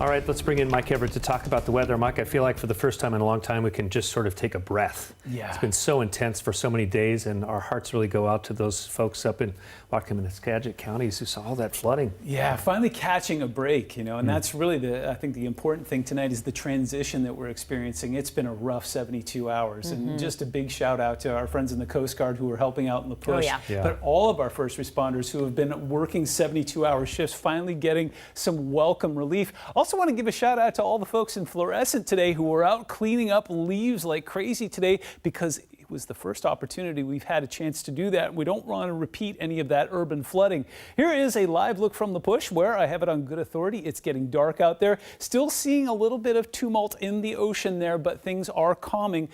All right, let's bring in Mike Everett to talk about the weather. Mike, I feel like for the first time in a long time, we can just sort of take a breath. Yeah. It's been so intense for so many days, and our hearts really go out to those folks up in Whatcom and Skagit counties who saw all that flooding. Yeah, finally catching a break, and that's really I think the important thing tonight is the transition that we're experiencing. It's been a rough 72 hours, and just a big shout out to our friends in the Coast Guard who are helping out in the push. Oh, yeah. But all of our first responders who have been working 72-hour shifts, finally getting some welcome relief. Also want to give a shout out to all the folks in Florissant today who were out cleaning up leaves like crazy today, because it was the first opportunity we've had a chance to do that. We don't want to repeat any of that urban flooding. Here is a live look from the push where I have it on good authority. It's getting dark out there. Still seeing a little bit of tumult in the ocean there, but things are calming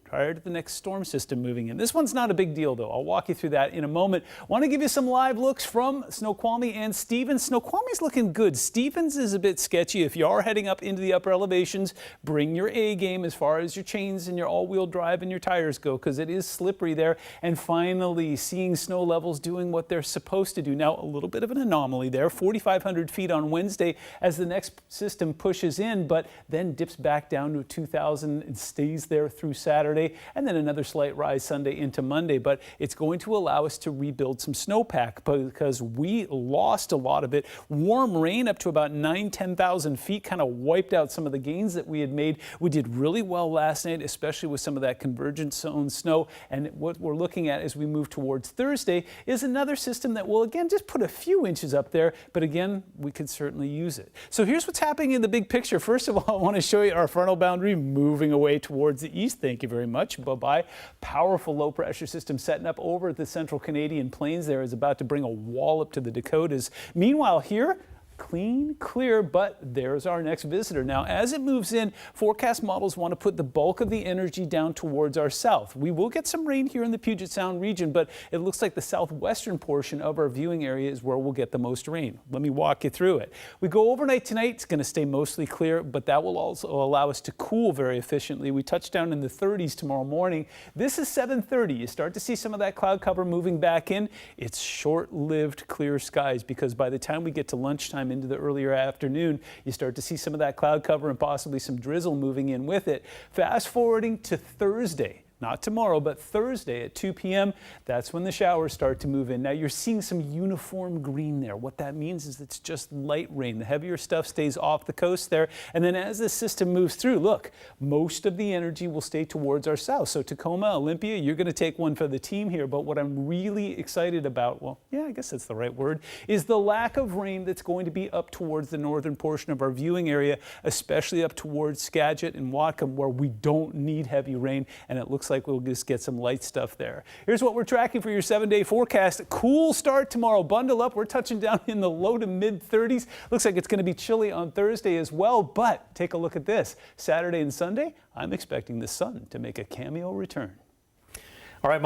prior to the next storm system moving in. This one's not a big deal, though. I'll walk you through that in a moment. Want to give you some live looks from Snoqualmie and Stevens. Snoqualmie's looking good. Stevens is a bit sketchy. If you are heading up into the upper elevations, bring your A game as far as your chains and your all-wheel drive and your tires go, because it is slippery there. And finally, seeing snow levels doing what they're supposed to do. Now, a little bit of an anomaly there, 4,500 feet on Wednesday as the next system pushes in, but then dips back down to 2,000 and stays there through Saturday, and then another slight rise Sunday into Monday. But it's going to allow us to rebuild some snowpack because we lost a lot of it. Warm rain up to about 10,000 feet kind of wiped out some of the gains that we had made. We did really well last night, especially with some of that convergence zone snow. And what we're looking at as we move towards Thursday is another system that will again just put a few inches up there. But again, we could certainly use it. So here's what's happening in the big picture. First of all, I want to show you our frontal boundary moving away towards the east. Thank you very much. Bye-bye. Powerful low pressure system setting up over the central Canadian plains there is about to bring a wall up to the Dakotas. Meanwhile here, clean, clear, but there's our next visitor. Now, as it moves in, forecast models want to put the bulk of the energy down towards our south. We will get some rain here in the Puget Sound region, but it looks like the southwestern portion of our viewing area is where we'll get the most rain. Let me walk you through it. We go overnight tonight. It's going to stay mostly clear, but that will also allow us to cool very efficiently. We touch down in the 30s tomorrow morning. This is 7:30. You start to see some of that cloud cover moving back in. It's short-lived clear skies, because by the time we get to lunchtime into the earlier afternoon, you start to see some of that cloud cover and possibly some drizzle moving in with it. Fast forwarding to Thursday. Not tomorrow, but Thursday at 2 p.m., that's when the showers start to move in. Now you're seeing some uniform green there. What that means is it's just light rain. The heavier stuff stays off the coast there. And then as the system moves through, look, most of the energy will stay towards our south. So Tacoma, Olympia, you're going to take one for the team here. But what I'm really excited about, well, yeah, I guess that's the right word, is the lack of rain that's going to be up towards the northern portion of our viewing area, especially up towards Skagit and Whatcom, where we don't need heavy rain. And it looks like we'll just get some light stuff there. Here's what we're tracking for your 7-day forecast. Cool start tomorrow. Bundle up. We're touching down in the low to mid 30s. Looks like it's going to be chilly on Thursday as well, but take a look at this. Saturday and Sunday, I'm expecting the sun to make a cameo return. All right.